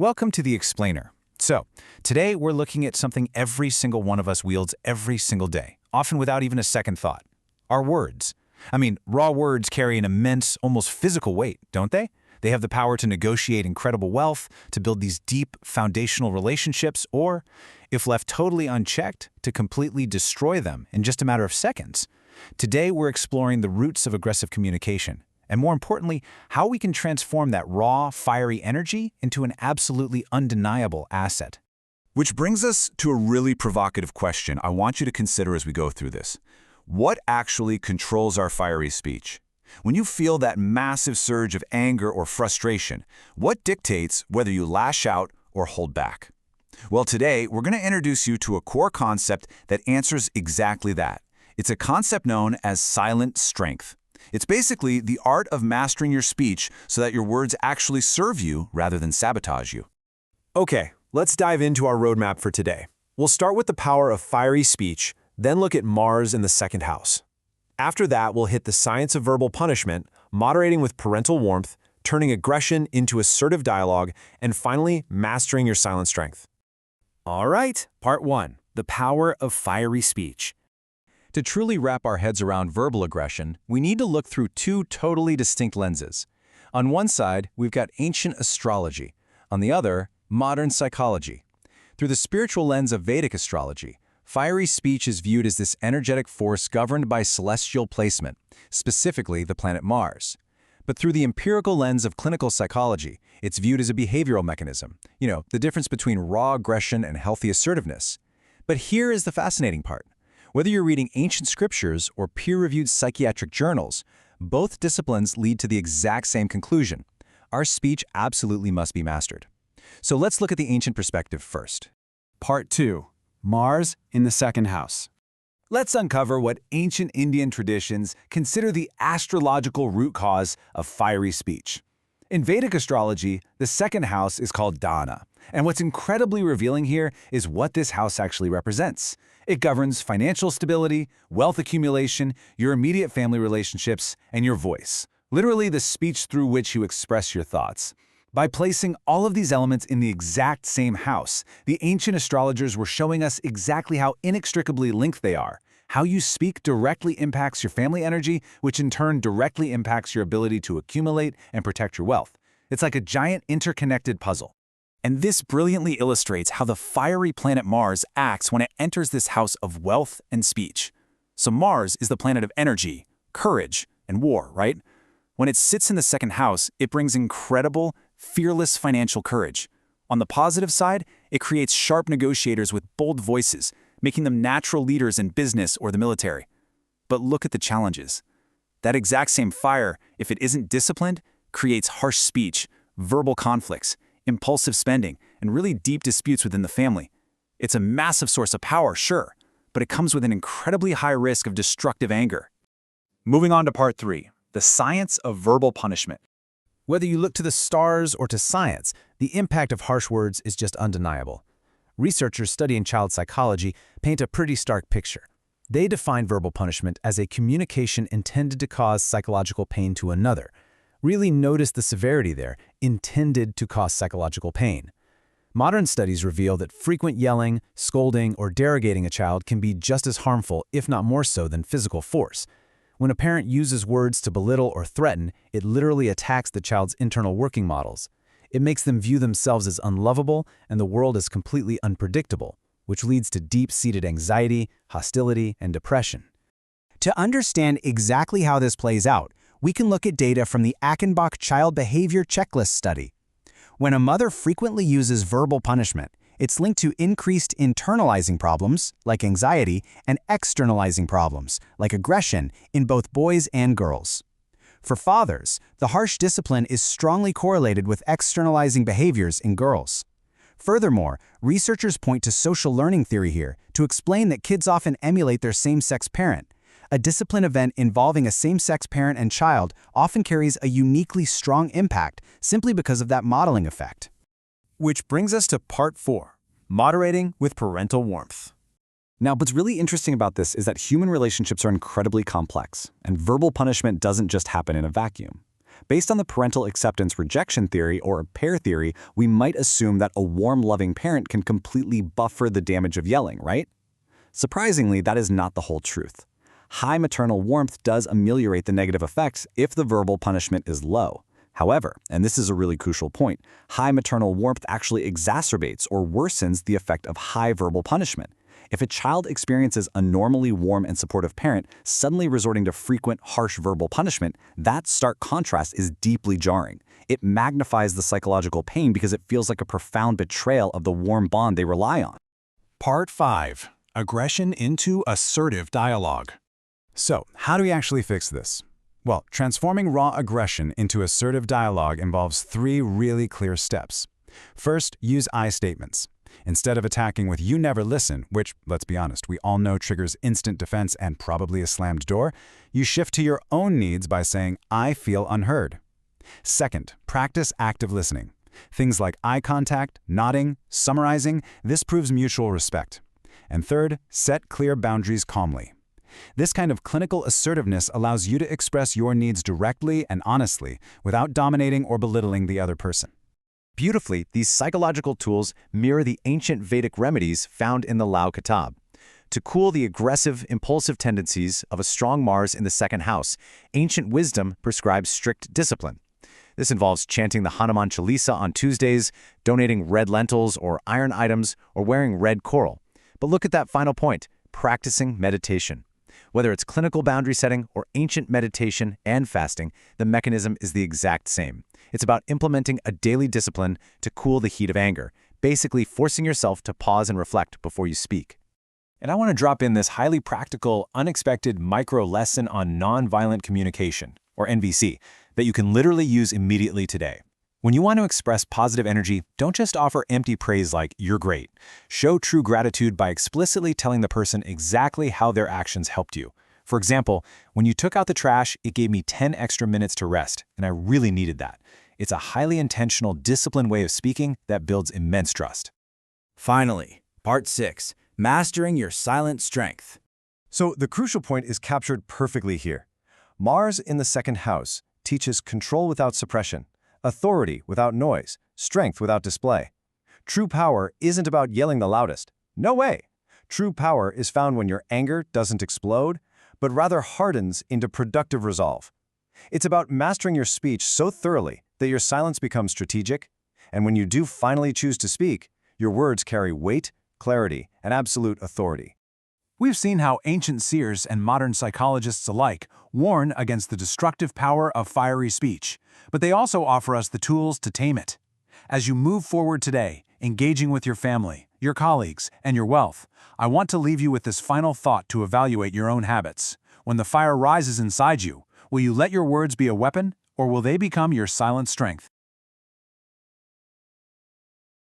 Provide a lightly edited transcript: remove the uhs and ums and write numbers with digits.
Welcome to The Explainer. So, today we're looking at something every single one of us wields every single day, often without even a second thought. Our words. Raw words carry an immense, almost physical weight, don't they? They have the power to negotiate incredible wealth, to build these deep, foundational relationships, or, if left totally unchecked, to completely destroy them in just a matter of seconds. Today we're exploring the roots of aggressive communication, and more importantly, how we can transform that raw, fiery energy into an absolutely undeniable asset. Which brings us to a really provocative question I want you to consider as we go through this. What actually controls our fiery speech? When you feel that massive surge of anger or frustration, what dictates whether you lash out or hold back? Well, today we're going to introduce you to a core concept that answers exactly that. It's a concept known as silent strength. It's basically the art of mastering your speech so that your words actually serve you rather than sabotage you. Okay, let's dive into our roadmap for today. We'll start with the power of fiery speech, then look at Mars in the second house. After that, we'll hit the science of verbal punishment, moderating with parental warmth, turning aggression into assertive dialogue, and finally, mastering your silent strength. All right, part 1, the power of fiery speech. To truly wrap our heads around verbal aggression, we need to look through two totally distinct lenses. On one side, we've got ancient astrology. On the other, modern psychology. Through the spiritual lens of Vedic astrology, fiery speech is viewed as this energetic force governed by celestial placement, specifically the planet Mars. But through the empirical lens of clinical psychology, it's viewed as a behavioral mechanism. The difference between raw aggression and healthy assertiveness. But here is the fascinating part. Whether you're reading ancient scriptures or peer-reviewed psychiatric journals, both disciplines lead to the exact same conclusion. Our speech absolutely must be mastered. So let's look at the ancient perspective first. Part 2. Mars in the second house. Let's uncover what ancient Indian traditions consider the astrological root cause of fiery speech. In Vedic astrology, the second house is called Dana, and what's incredibly revealing here is what this house actually represents. It governs financial stability, wealth accumulation, your immediate family relationships, and your voice. Literally the speech through which you express your thoughts. By placing all of these elements in the exact same house, the ancient astrologers were showing us exactly how inextricably linked they are. How you speak directly impacts your family energy, which in turn directly impacts your ability to accumulate and protect your wealth. It's like a giant interconnected puzzle. And this brilliantly illustrates how the fiery planet Mars acts when it enters this house of wealth and speech. So Mars is the planet of energy, courage, and war, right? When it sits in the second house, it brings incredible, fearless financial courage. On the positive side, it creates sharp negotiators with bold voices, making them natural leaders in business or the military. But look at the challenges. That exact same fire, if it isn't disciplined, creates harsh speech, verbal conflicts, impulsive spending, and really deep disputes within the family. It's a massive source of power, sure, but it comes with an incredibly high risk of destructive anger. Moving on to part 3, the science of verbal punishment. Whether you look to the stars or to science, the impact of harsh words is just undeniable. Researchers studying child psychology paint a pretty stark picture. They define verbal punishment as a communication intended to cause psychological pain to another. Really notice the severity there, intended to cause psychological pain. Modern studies reveal that frequent yelling, scolding, or derogating a child can be just as harmful, if not more so, than physical force. When a parent uses words to belittle or threaten, it literally attacks the child's internal working models. It makes them view themselves as unlovable and the world as completely unpredictable, which leads to deep-seated anxiety, hostility, and depression. To understand exactly how this plays out, we can look at data from the Achenbach Child Behavior Checklist study. When a mother frequently uses verbal punishment, it's linked to increased internalizing problems, like anxiety, and externalizing problems, like aggression, in both boys and girls. For fathers, the harsh discipline is strongly correlated with externalizing behaviors in girls. Furthermore, researchers point to social learning theory here to explain that kids often emulate their same-sex parent. A discipline event involving a same-sex parent and child often carries a uniquely strong impact simply because of that modeling effect. Which brings us to part 4, moderating with parental warmth. Now, what's really interesting about this is that human relationships are incredibly complex, and verbal punishment doesn't just happen in a vacuum. Based on the parental acceptance rejection theory or pair theory, we might assume that a warm, loving parent can completely buffer the damage of yelling, right? Surprisingly, that is not the whole truth. High maternal warmth does ameliorate the negative effects if the verbal punishment is low. However, and this is a really crucial point, high maternal warmth actually exacerbates or worsens the effect of high verbal punishment. If a child experiences a normally warm and supportive parent suddenly resorting to frequent, harsh verbal punishment, that stark contrast is deeply jarring. It magnifies the psychological pain because it feels like a profound betrayal of the warm bond they rely on. Part 5. Aggression into assertive dialogue. So, how do we actually fix this? Well, transforming raw aggression into assertive dialogue involves 3 really clear steps. First, use I statements. Instead of attacking with "you never listen," which, let's be honest, we all know triggers instant defense and probably a slammed door, you shift to your own needs by saying, "I feel unheard." Second, practice active listening. Things like eye contact, nodding, summarizing, this proves mutual respect. And third, set clear boundaries calmly. This kind of clinical assertiveness allows you to express your needs directly and honestly without dominating or belittling the other person. Beautifully, these psychological tools mirror the ancient Vedic remedies found in the Lao Kitab. To cool the aggressive, impulsive tendencies of a strong Mars in the second house, ancient wisdom prescribes strict discipline. This involves chanting the Hanuman Chalisa on Tuesdays, donating red lentils or iron items, or wearing red coral. But look at that final point, practicing meditation. Whether it's clinical boundary setting or ancient meditation and fasting, the mechanism is the exact same. It's about implementing a daily discipline to cool the heat of anger, basically forcing yourself to pause and reflect before you speak. And I want to drop in this highly practical, unexpected micro lesson on nonviolent communication, or NVC, that you can literally use immediately today. When you want to express positive energy, don't just offer empty praise like "you're great." Show true gratitude by explicitly telling the person exactly how their actions helped you. For example, when you took out the trash, it gave me 10 extra minutes to rest, and I really needed that. It's a highly intentional, disciplined way of speaking that builds immense trust. Finally, Part 6. Mastering your silent strength. So the crucial point is captured perfectly here. Mars in the second house teaches control without suppression, authority without noise, strength without display. True power isn't about yelling the loudest. No way! True power is found when your anger doesn't explode, but rather hardens into productive resolve. It's about mastering your speech so thoroughly that your silence becomes strategic, and when you do finally choose to speak, your words carry weight, clarity, and absolute authority. We've seen how ancient seers and modern psychologists alike warn against the destructive power of fiery speech, but they also offer us the tools to tame it. As you move forward today, engaging with your family, your colleagues, and your wealth, I want to leave you with this final thought to evaluate your own habits. When the fire rises inside you, will you let your words be a weapon, or will they become your silent strength?